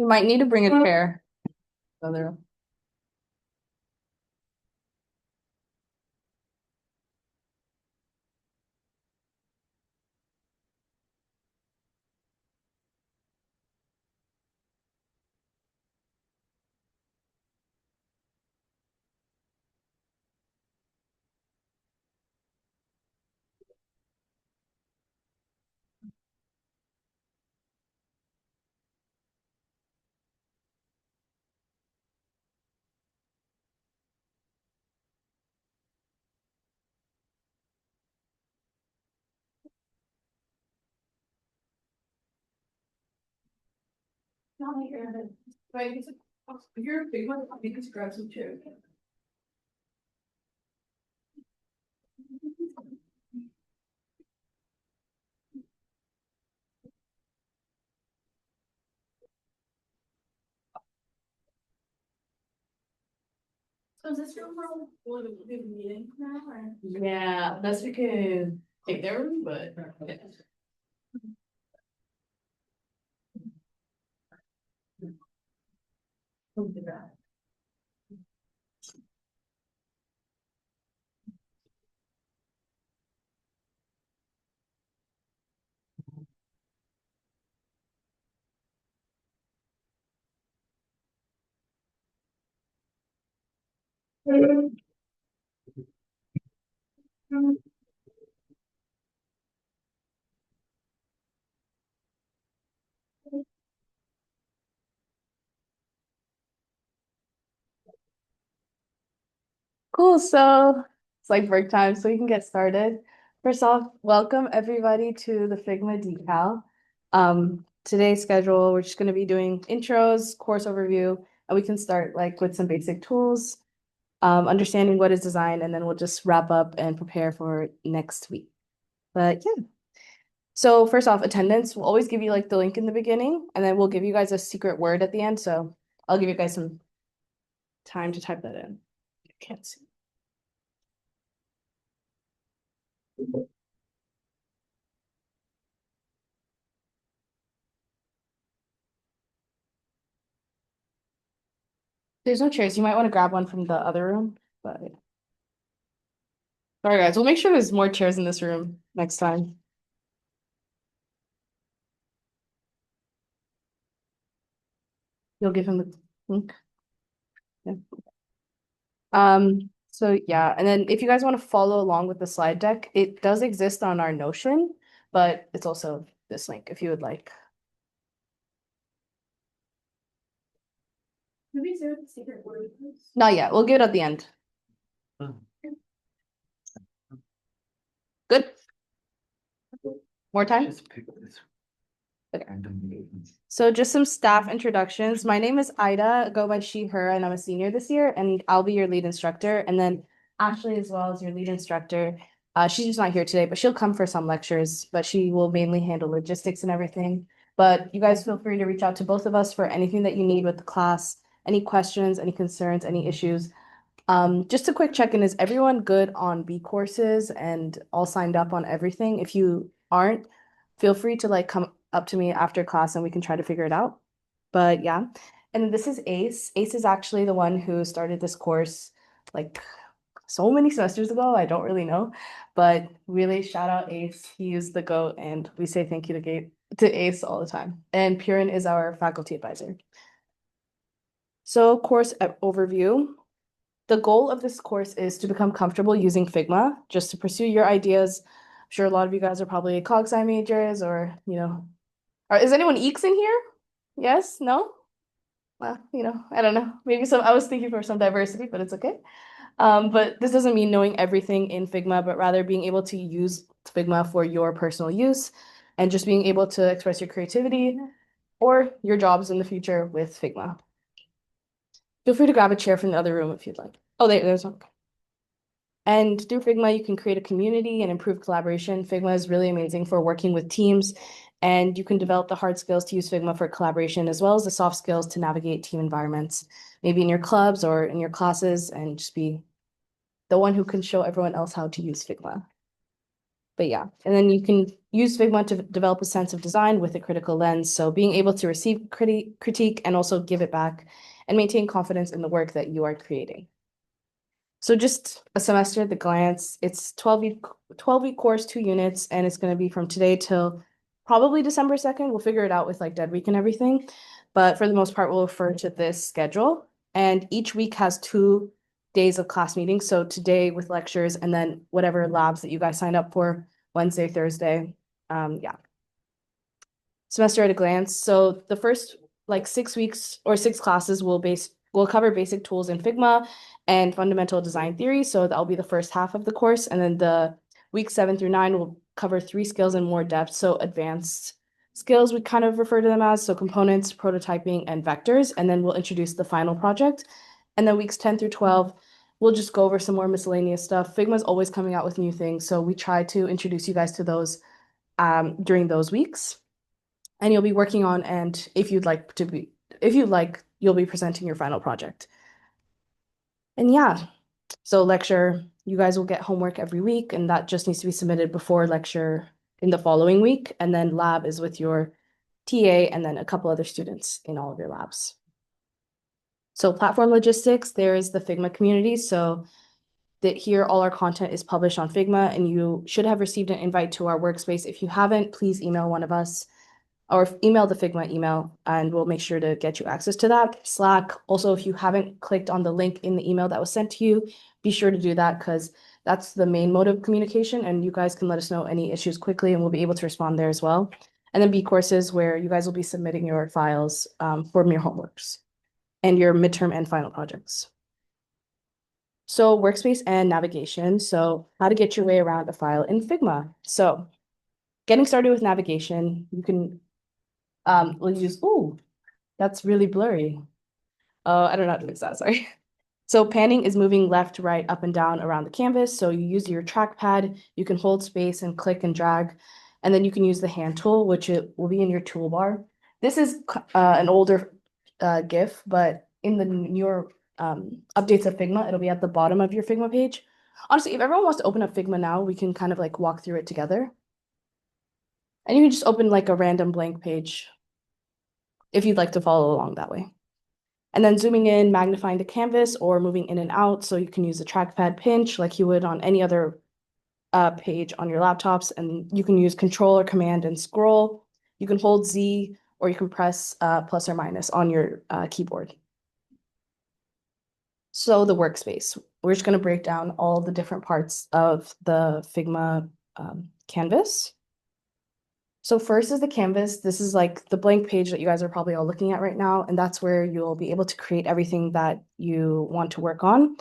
You might need to bring a chair. Other. Wait, if you're a big one, I need to grab some chairs. So is this room for one of the big meeting now, or? Yeah, unless we could take their room, but. Cool, so it's like break time, so we can get started. First off, welcome everybody to the Figma Decal. Today's schedule, we're just going to be doing intros, course overview, and we can start like with some basic tools, understanding what is design, and then we'll just wrap up and prepare for next week. But yeah. So first off, attendance, we'll always give you like the link in the beginning, and then we'll give you guys a secret word at the end. So I'll give you guys some time to type that in. I can't see. There's no chairs. You might want to grab one from the other room, but sorry guys, we'll make sure there's more chairs in this room next time. You'll give him the link. Yeah. So yeah, and then if you guys want to follow along with the slide deck, it does exist on our Notion, but it's also this link if you would like. Maybe say what the secret word is. Not yet. We'll give it at the end. Good. More time? Just pick this. Okay. Random names. So just some staff introductions. My name is Ida, go by she, her, and I'm a senior this year, and I'll be your lead instructor. And then Ashley as well as your lead instructor. She's just not here today, but she'll come for some lectures, but she will mainly handle logistics and everything. But you guys feel free to reach out to both of us for anything that you need with the class, any questions, any concerns, any issues. Just a quick check-in, is everyone good on B courses and all signed up on everything? If you aren't, feel free to like come up to me after class and we can try to figure it out. But yeah, and this is Ace. Ace is actually the one who started this course like so many semesters ago. I don't really know, but really shout out Ace. He is the GOAT and we say thank you to Ace all the time. And Purin is our faculty advisor. So course overview. The goal of this course is to become comfortable using Figma, just to pursue your ideas. I'm sure a lot of you guys are probably cog sci majors or, is anyone EECS in here? Yes? No? Well, I don't know. Maybe some, I was thinking for some diversity, but it's okay. But this doesn't mean knowing everything in Figma, but rather being able to use Figma for your personal use and just being able to express your creativity or your jobs in the future with Figma. Feel free to grab a chair from the other room if you'd like. Oh, there's one. And through Figma, you can create a community and improve collaboration. Figma is really amazing for working with teams, and you can develop the hard skills to use Figma for collaboration, as well as the soft skills to navigate team environments, maybe in your clubs or in your classes, and just be the one who can show everyone else how to use Figma. But yeah, and then you can use Figma to develop a sense of design with a critical lens. So being able to receive critique and also give it back and maintain confidence in the work that you are creating. So just a semester at the glance, it's 12-week course, 2 units, and it's going to be from today till probably December 2nd. We'll figure it out with like dead week and everything. But for the most part, we'll refer to this schedule. And each week has 2 days of class meetings. So today with lectures and then whatever labs that you guys signed up for Wednesday, Thursday. Yeah. Semester at a glance. So the first like 6 weeks or 6 classes will cover basic tools in Figma and fundamental design theory. So that'll be the first half of the course. And then the week 7 through 9 will cover 3 skills in more depth. So advanced skills, we kind of refer to them as, so components, prototyping, and vectors. And then we'll introduce the final project. And then weeks 10 through 12, we'll just go over some more miscellaneous stuff. Figma's always coming out with new things. So we try to introduce you guys to those during those weeks. And you'll be working on, and if you'd like, you'll be presenting your final project. And yeah, so lecture, you guys will get homework every week, and that just needs to be submitted before lecture in the following week. And then lab is with your TA and then a couple other students in all of your labs. So platform logistics, there is the Figma community. So that here all our content is published on Figma, and you should have received an invite to our workspace. If you haven't, please email one of us or email the Figma email, and we'll make sure to get you access to that. Slack, also, if you haven't clicked on the link in the email that was sent to you, be sure to do that because that's the main mode of communication, and you guys can let us know any issues quickly, and we'll be able to respond there as well. And then B courses, where you guys will be submitting your files for your homeworks and your midterm and final projects. So workspace and navigation. So how to get your way around a file in Figma. So getting started with navigation, you can we'll use, ooh, that's really blurry. I don't know how to fix that, sorry. So panning is moving left, right, up and down around the canvas. So you use your trackpad, you can hold space and click and drag, and then you can use the hand tool, which it will be in your toolbar. This is an older GIF, but in the newer updates of Figma, it'll be at the bottom of your Figma page. Honestly, if everyone wants to open up Figma now, we can kind of like walk through it together. And you can just open like a random blank page if you'd like to follow along that way. And then zooming in, magnifying the canvas, or moving in and out. So you can use the trackpad pinch like you would on any other page on your laptops. And you can use Control or Command and scroll. You can hold Z, or you can press plus or minus on your keyboard. So the workspace, we're just going to break down all the different parts of the Figma canvas. So first is the canvas. This is like the blank page that you guys are probably all looking at right now, and that's where you'll be able to create everything that you want to work on.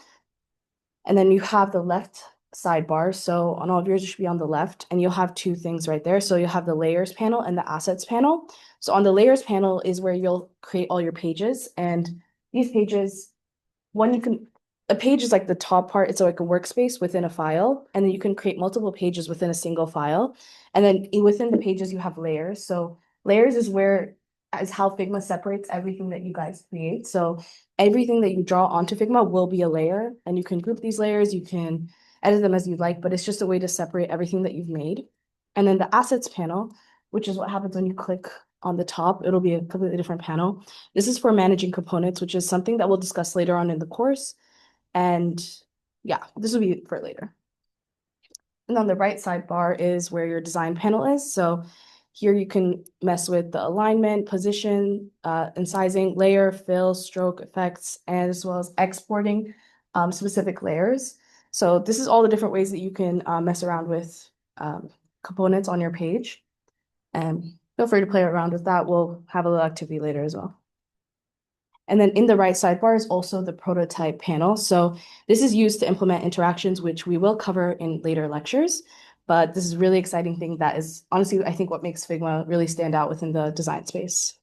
And then you have the left sidebar. So on all of yours, it should be on the left, and you'll have 2 things right there. So you'll have the layers panel and the assets panel. So on the layers panel is where you'll create all your pages, and these pages, a page is like the top part. It's like a workspace within a file, and then you can create multiple pages within a single file. And then within the pages, you have layers. So layers is how Figma separates everything that you guys create. So everything that you draw onto Figma will be a layer, and you can group these layers, you can edit them as you like, but it's just a way to separate everything that you've made. And then the assets panel, which is what happens when you click on the top, it'll be a completely different panel. This is for managing components, which is something that we'll discuss later on in the course. And yeah, this will be for later. And on the right sidebar is where your design panel is. So here you can mess with the alignment, position, and sizing, layer, fill, stroke effects, and as well as exporting specific layers. So this is all the different ways that you can mess around with components on your page. And feel free to play around with that. We'll have a little activity later as well. And then in the right sidebar is also the prototype panel. So this is used to implement interactions, which we will cover in later lectures. But this is a really exciting thing that is honestly, I think, what makes Figma really stand out within the design space.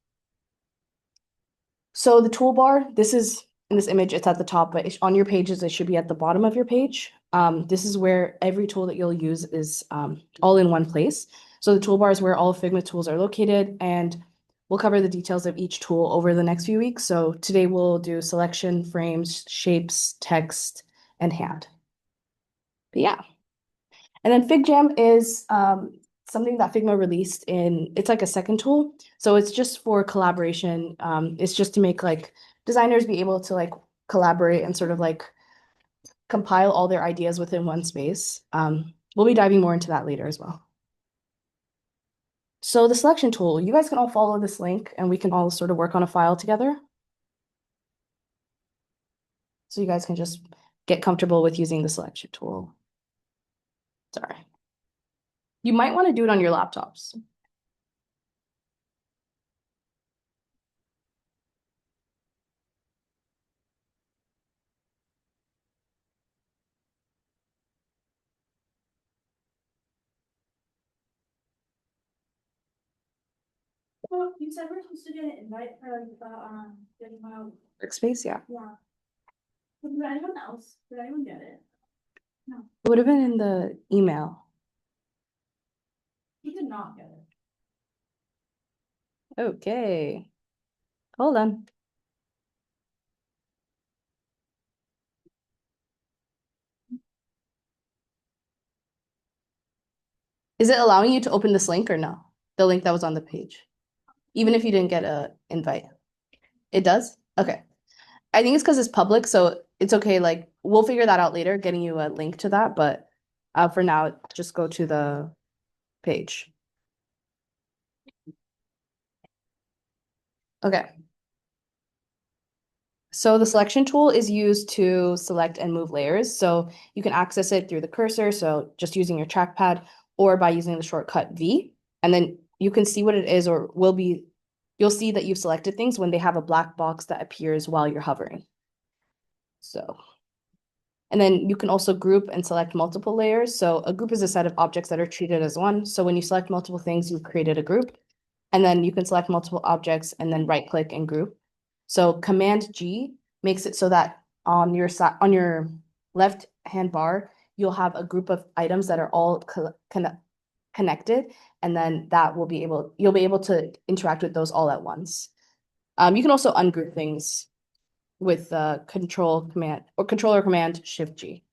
So the toolbar, this is in this image, it's at the top, but on your pages, it should be at the bottom of your page. This is where every tool that you'll use is all in one place. So the toolbar is where all Figma tools are located, and we'll cover the details of each tool over the next few weeks. So today we'll do selection, frames, shapes, text, and hand. But yeah. And then FigJam is something that Figma released it's like a second tool. So it's just for collaboration. It's just to make like designers be able to like collaborate and sort of like compile all their ideas within one space. We'll be diving more into that later as well. So the selection tool, you guys can all follow this link and we can all sort of work on a file together. So you guys can just get comfortable with using the selection tool. Sorry. You might want to do it on your laptops. Well, you said we're supposed to get an invite for getting my, Workspace, yeah. yeah. Did anyone else, did anyone get it? No, It would have been in the email. he did not get it. Okay. Hold on. Is it allowing you to open this link or no? The link that was on the page. Even if you didn't get a invite. It does? Okay. I think it's because it's public, so it's okay. Like we'll figure that out later, getting you a link to that, but for now, just go to the page. Okay. So the selection tool is used to select and move layers. So you can access it through the cursor, so just using your trackpad or by using the shortcut V. And then you can see what it is or you'll see that you've selected things when they have a black box that appears while you're hovering. So, and then you can also group and select multiple layers. So a group is a set of objects that are treated as one. So when you select multiple things, you've created a group. And then you can select multiple objects and then right click and group. So Command G makes it so that on your side, on your left hand bar, you'll have a group of items that are all connected, and then you'll be able to interact with those all at once. You can also ungroup things with Control or Command Shift G.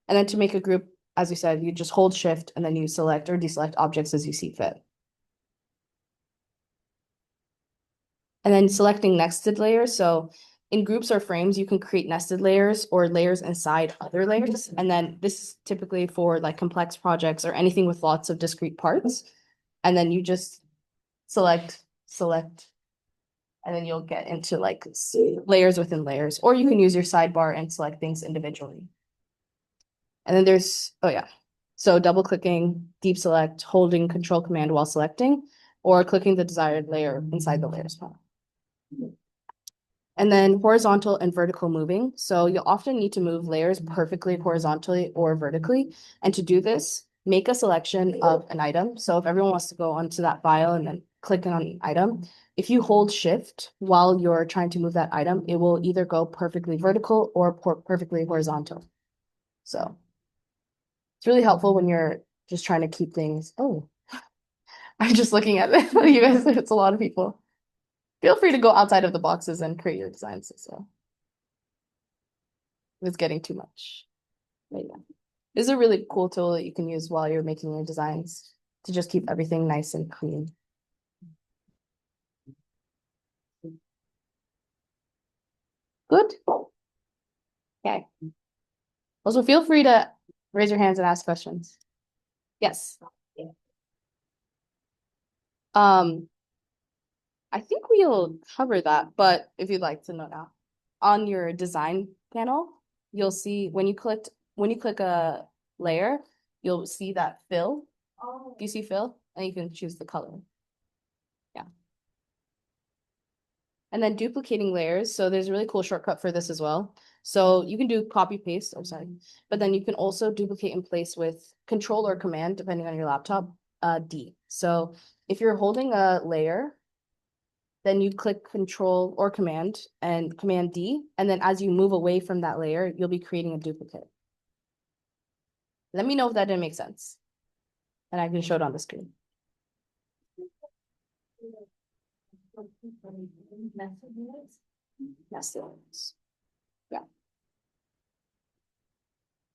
And then to make a group, as we said, you just hold Shift and then you select or deselect objects as you see fit. And then selecting nested layers. So in groups or frames, you can create nested layers or layers inside other layers. And then this is typically for like complex projects or anything with lots of discrete parts. And then you just select, and then you'll get into like layers within layers, or you can use your sidebar and select things individually. And then oh yeah. So double clicking, deep select, holding Control Command while selecting, or clicking the desired layer inside the layers panel. And then horizontal and vertical moving. So you'll often need to move layers perfectly horizontally or vertically. And to do this, make a selection of an item. So if everyone wants to go onto that file and then click on an item, if you hold Shift while you're trying to move that item, it will either go perfectly vertical or perfectly horizontal. So it's really helpful when you're just trying to keep things. Oh, I'm just looking at it. You guys, it's a lot of people. Feel free to go outside of the boxes and create your designs as well. It's getting too much. But yeah. This is a really cool tool that you can use while you're making your designs to just keep everything nice and clean. Good. Okay. Also, feel free to raise your hands and ask questions. Yes. Um, I think we'll cover that, but if you'd like to know now, on your design panel, you'll see when you click a layer, you'll see that fill. Oh. Do you see fill? And you can choose the color. Yeah. And then duplicating layers. So there's a really cool shortcut for this as well. So you can do copy paste, I'm sorry, but then you can also duplicate in place with Control or Command, depending on your laptop, D. So if you're holding a layer, then you click Control or Command and Command D, and then as you move away from that layer, you'll be creating a duplicate. Let me know if that didn't make sense. And I can show it on the screen. Nested layers. Yeah.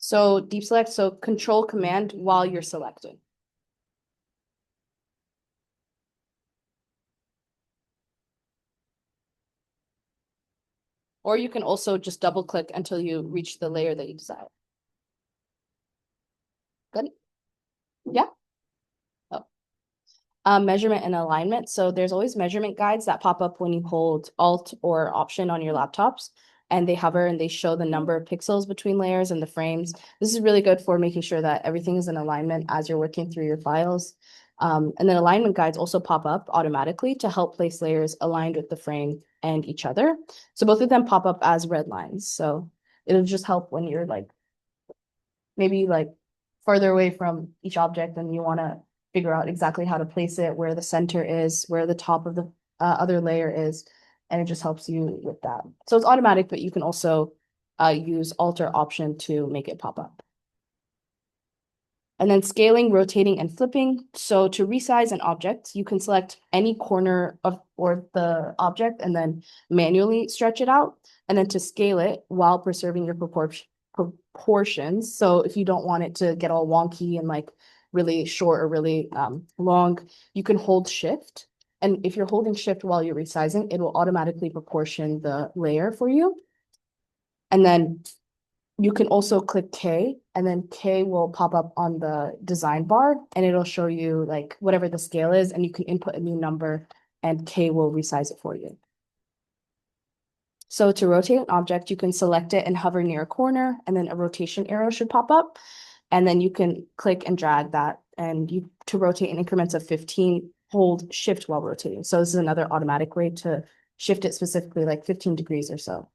So deep select, so control command while you're selecting. Or you can also just double click until you reach the layer that you desire. Good. Yeah. Oh. Measurement and alignment. So there's always measurement guides that pop up when you hold Alt or Option on your laptops, and they hover and they show the number of pixels between layers and the frames. This is really good for making sure that everything is in alignment as you're working through your files. And then alignment guides also pop up automatically to help place layers aligned with the frame and each other. So both of them pop up as red lines. So it'll just help when you're like maybe like further away from each object and you want to figure out exactly how to place it, where the center is, where the top of the other layer is, and it just helps you with that. So it's automatic, but you can also use Alt or Option to make it pop up. And then scaling, rotating, and flipping. So to resize an object, you can select any corner of or the object and then manually stretch it out. And then to scale it while preserving your proportions. So if you don't want it to get all wonky and like really short or really long, you can hold Shift. And if you're holding Shift while you're resizing, it will automatically proportion the layer for you. And then you can also click K, and then K will pop up on the design bar and it'll show you like whatever the scale is, and you can input a new number and K will resize it for you. So to rotate an object, you can select it and hover near a corner, and then a rotation arrow should pop up. And then you can click and drag that, and you to rotate in increments of 15, hold Shift while rotating. So this is another automatic way to shift it specifically like 15 degrees or so.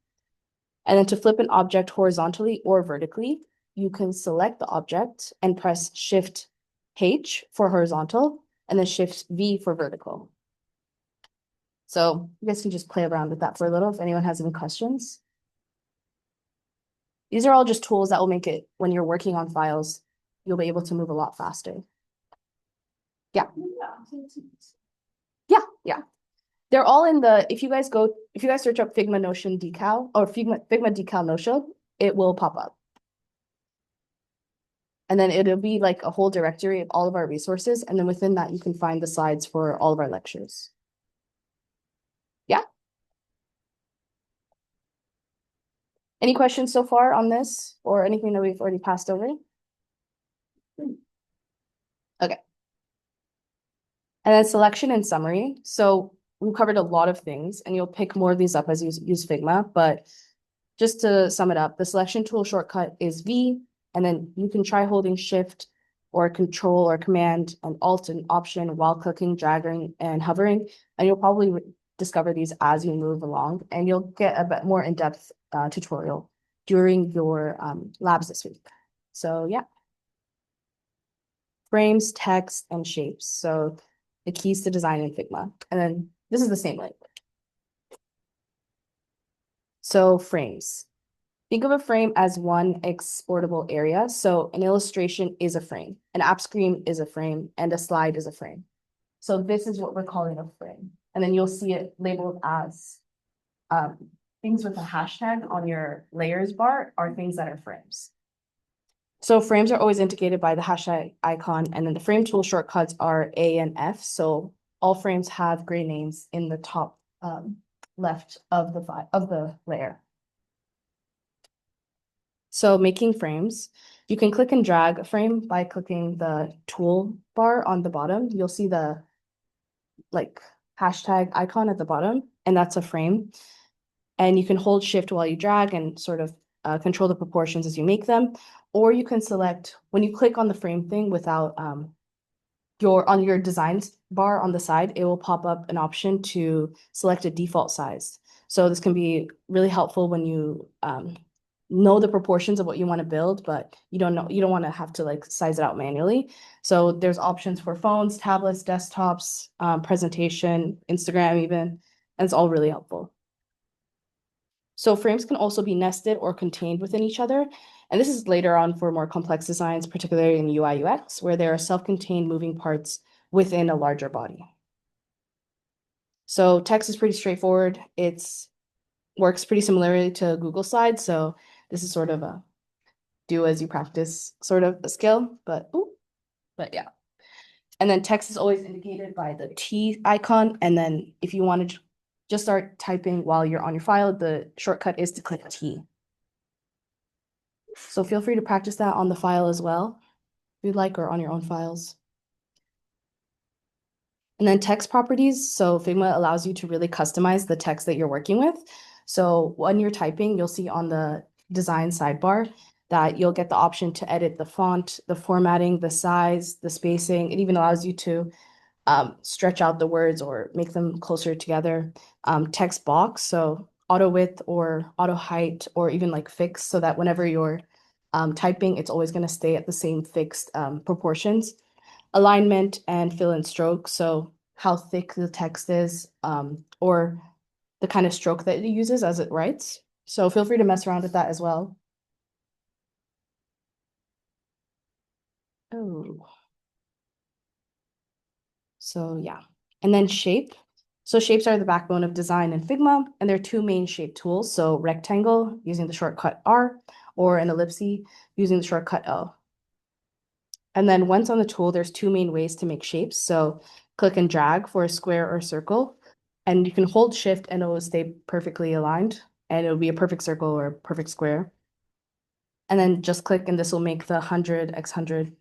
And then to flip an object horizontally or vertically, you can select the object and press Shift H for horizontal and then Shift V for vertical. So you guys can just play around with that for a little if anyone has any questions. These are all just tools that will make it, when you're working on files, you'll be able to move a lot faster. Yeah. Yeah. They're all in the, if you guys search up Figma Notion Decal or Figma Decal Notion, it will pop up. And then it'll be like a whole directory of all of our resources. And then within that, you can find the slides for all of our lectures. Yeah. Any questions so far on this or anything that we've already passed over? Okay. And then selection and summary. So we covered a lot of things and you'll pick more of these up as you use Figma, but just to sum it up, the selection tool shortcut is V, and then you can try holding Shift or Control or Command and Alt and Option while clicking, dragging, and hovering, and you'll probably discover these as you move along, and you'll get a bit more in-depth tutorial during your labs this week. So yeah. Frames, text, and shapes. So the keys to design in Figma. And then this is the same link. So frames. Think of a frame as one exportable area. So an illustration is a frame, an app screen is a frame, and a slide is a frame. So this is what we're calling a frame. And then you'll see it labeled as things with a hashtag on your layers bar are things that are frames. So frames are always indicated by the hashtag icon, and then the frame tool shortcuts are A and F. So all frames have gray names in the top left of the layer. So making frames, you can click and drag a frame by clicking the tool bar on the bottom. You'll see the like hashtag icon at the bottom, and that's a frame. And you can hold Shift while you drag and sort of control the proportions as you make them. Or you can select, when you click on the frame thing without on your designs bar on the side, it will pop up an option to select a default size. So this can be really helpful when you know the proportions of what you want to build, but you don't want to have to like size it out manually. So there's options for phones, tablets, desktops, presentation, Instagram even, and it's all really helpful. So frames can also be nested or contained within each other. And this is later on for more complex designs, particularly in UI UX, where there are self-contained moving parts within a larger body. So text is pretty straightforward. It works pretty similarly to Google Slides. So this is sort of a do as you practice sort of a skill, but yeah. And then text is always indicated by the T icon. And then if you want to just start typing while you're on your file, the shortcut is to click T. So feel free to practice that on the file as well, if you'd like, or on your own files. And then text properties. So Figma allows you to really customize the text that you're working with. So when you're typing, you'll see on the design sidebar that you'll get the option to edit the font, the formatting, the size, the spacing. It even allows you to stretch out the words or make them closer together. Text box, so auto width or auto height, or even like fixed, so that whenever you're typing, it's always going to stay at the same fixed proportions. Alignment and fill in stroke, so how thick the text is, or the kind of stroke that it uses as it writes. So feel free to mess around with that as well. Oh. So yeah. And then shape. So shapes are the backbone of design in Figma, and there are two main shape tools. So rectangle using the shortcut R, or an ellipse using the shortcut O. And then once on the tool, there's two main ways to make shapes. So click and drag for a square or circle, and you can hold shift and it will stay perfectly aligned, and it'll be a perfect circle or a perfect square. And then just click and this will make the 100x100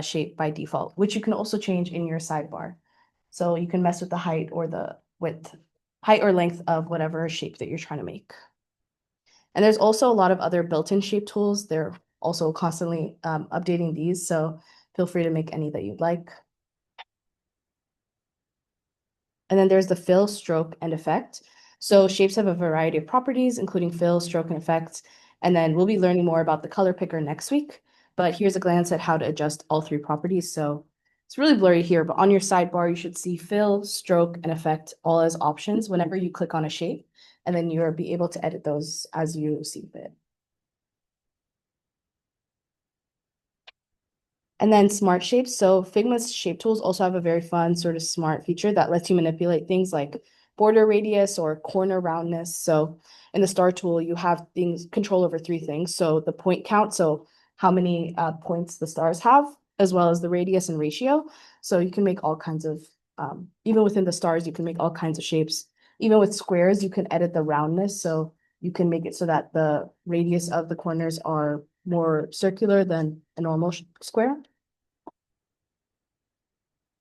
shape by default, which you can also change in your sidebar. So you can mess with the height or the width, height or length of whatever shape that you're trying to make. And there's also a lot of other built-in shape tools. They're also constantly updating these, so feel free to make any that you'd like. And then there's the fill, stroke, and effect. So shapes have a variety of properties, including fill, stroke, and effect. And then we'll be learning more about the color picker next week. But here's a glance at how to adjust all three properties. So it's really blurry here, but on your sidebar, you should see fill, stroke, and effect all as options whenever you click on a shape. And then you'll be able to edit those as you see fit. And then smart shapes. So Figma's shape tools also have a very fun sort of smart feature that lets you manipulate things like border radius or corner roundness. So in the star tool, you have things control over three things. So the point count, so how many points the stars have, as well as the radius and ratio. So you can make all kinds of, even within the stars, you can make all kinds of shapes. Even with squares, you can edit the roundness. So you can make it so that the radius of the corners are more circular than a normal square.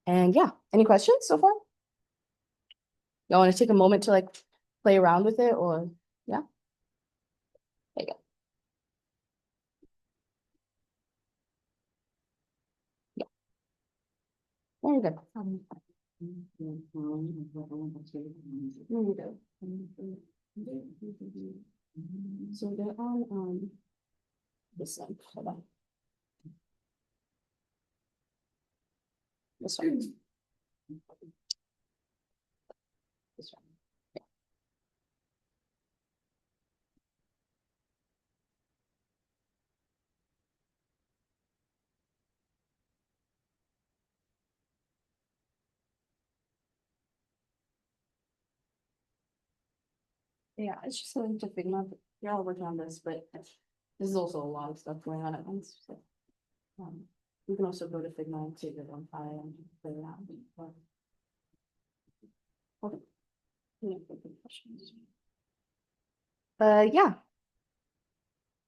And yeah, any questions so far? Y'all want to take a moment to like play around with it, or yeah? There you go. Yeah, there you go. There you go. So they're on this one. Hold on. This one. This one. Yeah, it's just something to Figma. You're all working on this, but this is also a lot of stuff going on at once. So, you can also go to Figma and save your own file and play around. Okay. Any questions? Yeah.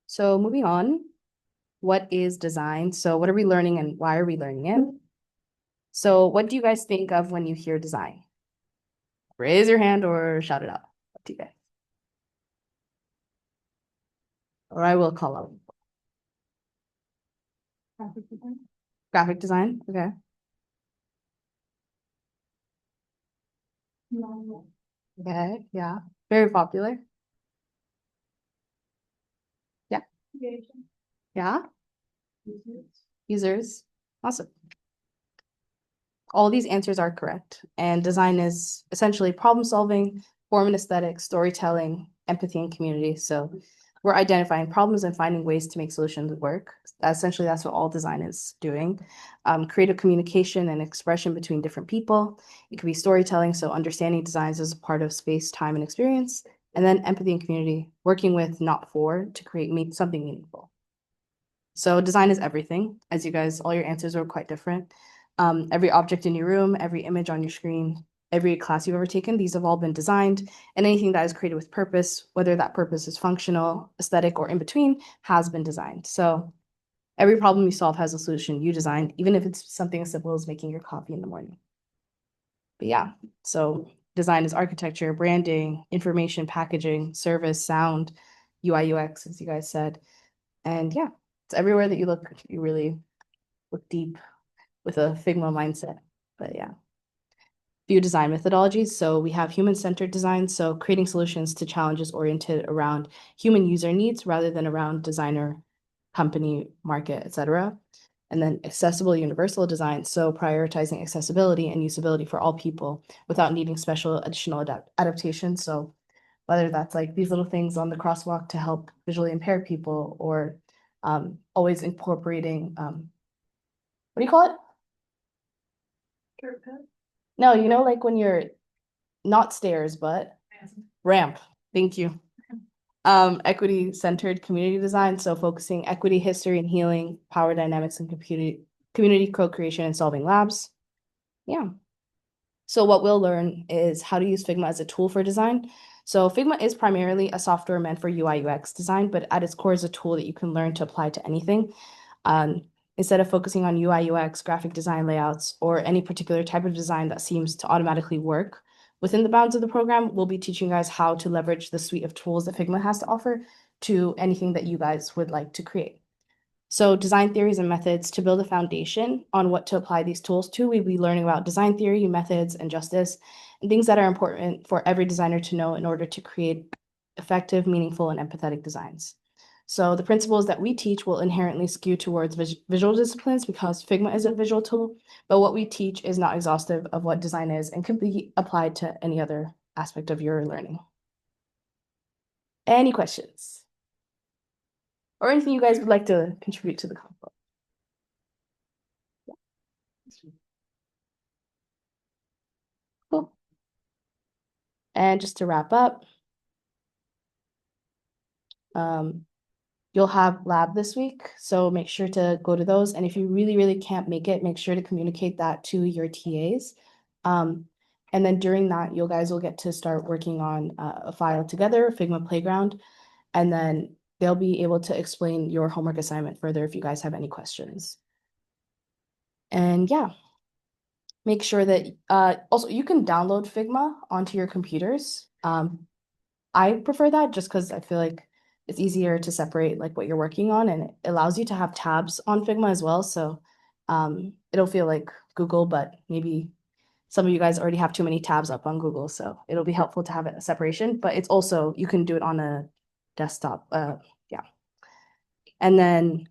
So moving on, what is design? So what are we learning and why are we learning it? So what do you guys think of when you hear design? Raise your hand or shout it out. Up to you guys. Or I will call out. Graphic design, okay. Okay, yeah. Very popular. Yeah. Yeah. Users. Awesome. All these answers are correct. And design is essentially problem solving, form and aesthetic, storytelling, empathy, and community. So we're identifying problems and finding ways to make solutions work. Essentially, that's what all design is doing. Creative communication and expression between different people. It could be storytelling, so understanding designs as a part of space, time, and experience. And then empathy and community, working with, not for, to create something meaningful. So design is everything, as you guys, all your answers were quite different. Every object in your room, every image on your screen, every class you've ever taken, these have all been designed, and anything that is created with purpose, whether that purpose is functional, aesthetic, or in between, has been designed. So every problem you solve has a solution you designed, even if it's something as simple as making your coffee in the morning. But yeah, so design is architecture, branding, information, packaging, service, sound, UI, UX, as you guys said. And yeah, it's everywhere that you look, you really look deep with a Figma mindset. But yeah, few design methodologies. So we have human-centered design, so creating solutions to challenges oriented around human user needs rather than around designer, company, market, etc. And then accessible universal design, so prioritizing accessibility and usability for all people without needing special additional adaptations. So whether that's like these little things on the crosswalk to help visually impaired people, or always incorporating what do you call it? Curb cut. No, you know, like when you're not stairs, but ramp. Thank you. Equity-centered community design, so focusing equity, history, and healing, power dynamics, and community co-creation and solving labs. Yeah. So what we'll learn is how to use Figma as a tool for design. So Figma is primarily a software meant for UI UX design, but at its core is a tool that you can learn to apply to anything. Um, Instead of focusing on UI UX, graphic design layouts, or any particular type of design that seems to automatically work within the bounds of the program, we'll be teaching you guys how to leverage the suite of tools that Figma has to offer to anything that you guys would like to create. So design theories and methods to build a foundation on what to apply these tools to. We'll be learning about design theory, methods, and justice, and things that are important for every designer to know in order to create effective, meaningful, and empathetic designs. So the principles that we teach will inherently skew towards visual disciplines because Figma is a visual tool, but what we teach is not exhaustive of what design is and can be applied to any other aspect of your learning. Any questions? Or anything you guys would like to contribute to the convo? Cool. And just to wrap up, you'll have lab this week, so make sure to go to those. And if you really, really can't make it, make sure to communicate that to your TAs. And then during that, you guys will get to start working on a file together, Figma Playground, and then they'll be able to explain your homework assignment further if you guys have any questions. And yeah, make sure that also you can download Figma onto your computers. I prefer that just because I feel like it's easier to separate like what you're working on, and it allows you to have tabs on Figma as well. So it'll feel like Google, but maybe some of you guys already have too many tabs up on Google. So it'll be helpful to have a separation, but it's also, you can do it on a desktop. Yeah. And then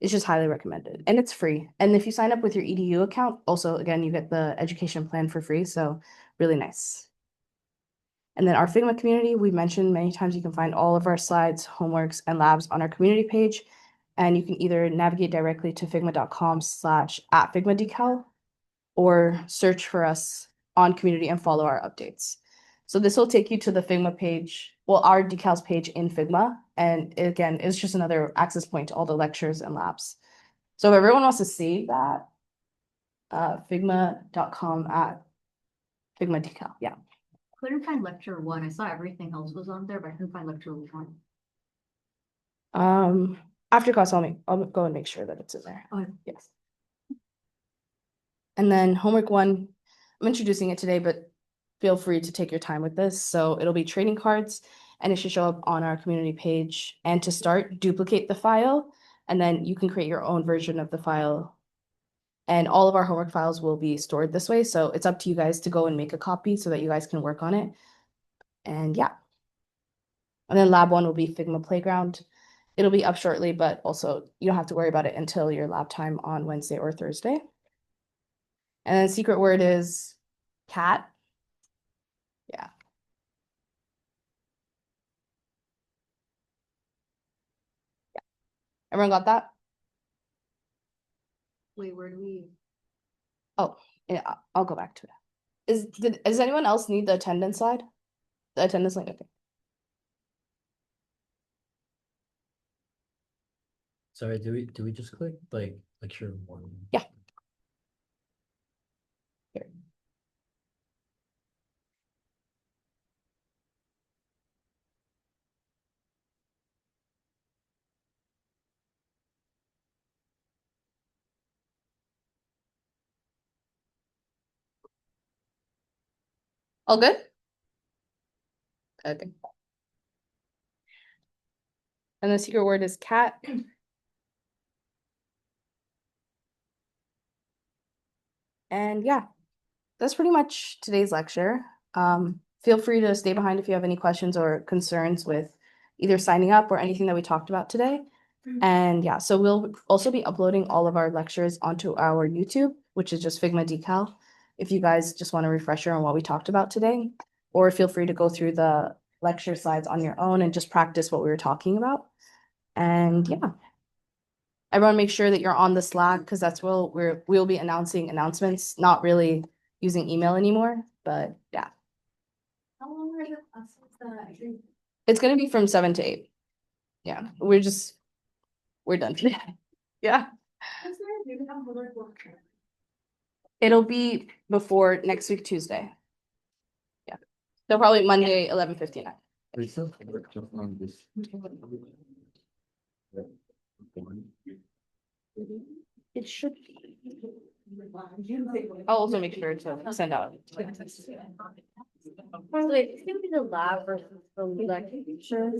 it's just highly recommended and it's free. And if you sign up with your EDU account, also, again, you get the education plan for free. So really nice. And then our Figma community, we mentioned many times, you can find all of our slides, homeworks, and labs on our community page. And you can either navigate directly to figma.com/@Figma Decal or search for us on community and follow our updates. So this will take you to the Figma page, well, our decals page in Figma. And again, it's just another access point to all the lectures and labs. So if everyone wants to save that, figma.com/Figma Decal. Yeah. Couldn't find lecture one. I saw everything else was on there, but I couldn't find lecture one. After class, I'll go and make sure that it's in there. Okay. Yes. And then homework one, I'm introducing it today, but feel free to take your time with this. So it'll be trading cards and it should show up on our community page. And to start, duplicate the file, and then you can create your own version of the file. And all of our homework files will be stored this way. So it's up to you guys to go and make a copy so that you guys can work on it. And yeah. And then lab one will be Figma Playground. It'll be up shortly, but also you don't have to worry about it until your lab time on Wednesday or Thursday. And then secret word is cat. Yeah. Yeah. Everyone got that? Wait, where do we? Oh, yeah, I'll go back to it. Does anyone else need the attendance slide? The attendance link? Okay. Sorry, do we just click like lecture one? Yeah. All good? Okay. And the secret word is cat. And yeah, that's pretty much today's lecture. Feel free to stay behind if you have any questions or concerns with either signing up or anything that we talked about today. And yeah, so we'll also be uploading all of our lectures onto our YouTube, which is just Figma Decal. If you guys just want a refresher on what we talked about today, or feel free to go through the lecture slides on your own and just practice what we were talking about. And yeah. Everyone make sure that you're on the Slack because that's where we'll be announcing announcements, not really using email anymore, but yeah. How long are the classes? It's gonna be from 7 to 8. Yeah, we're done today. Yeah, it'll be before next week, Tuesday. Yeah, so probably Monday, 11:59. We still worked on this. It should be. I'll also make sure to send out. Wait, it's gonna be the lab versus the lecture.